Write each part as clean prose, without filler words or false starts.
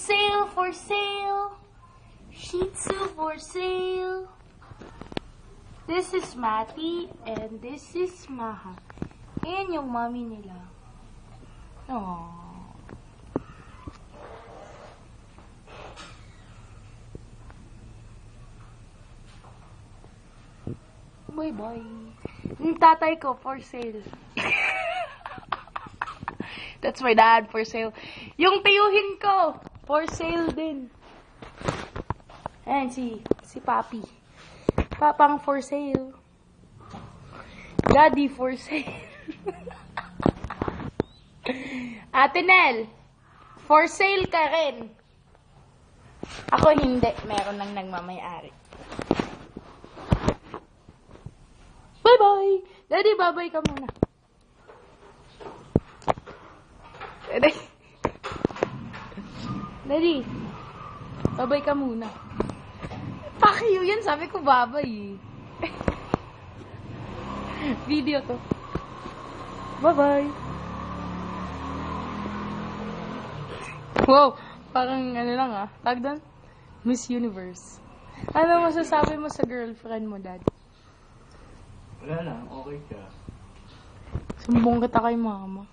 sale, for sale. Shih Tzu for sale. This is Matty and this is Maha. Ayan yung mommy nila. Aww. Bye-bye. Yung tatay ko, for sale. That's my dad, for sale. Yung tiyuhin ko, for sale din. Ayan, si Papi. Papang for sale. Daddy, for sale. Ate Nel, for sale ka rin. Ako hindi. Meron lang nagmamayari. Bye-bye! Daddy, bye-bye ka muna. Daddy. Daddy, bye-bye ka muna. Pakiyo yan, sabi ko bye-bye eh. Video to. Bye-bye. Wow, parang ano lang ah. Tag doon? Miss Universe. Ano masasabi mo sa girlfriend mo, Dad? Wala lang, okay ka. Sumbong kita kay mama.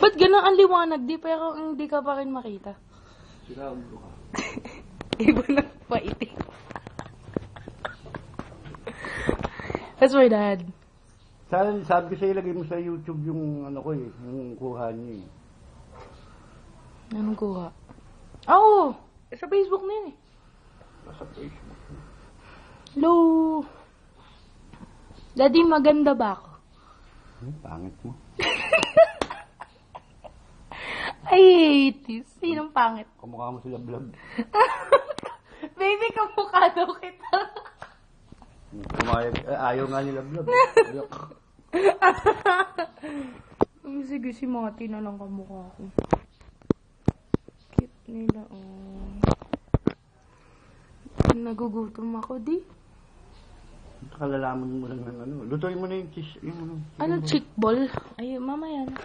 Ba't gano'n ang liwanag? Di ka pa rin makita. Sira ulo ka. Iba na paitin. That's my dad. Sabi ko sa'yo, ilagay mo sa YouTube yung ano ko eh, yung kuha niyo eh. Anong kuha? Oo! Sa Facebook na yun eh. Nasa Facebook. Hello! Daddy, maganda ba ako? Pangit mo. I hate this. Sinong pangit? Kamukha mo sila vlog. Baby, kamukha daw kita. Ayaw nga nila vlog. Sige, si Mati na lang kamukha ko. Cute nila, oh. Nagugutom ako, di? Kalalaman mo lang ng ano. Lutuin mo na yung cheese. Yung ano. Ano, chick ball? Ay, mamaya na.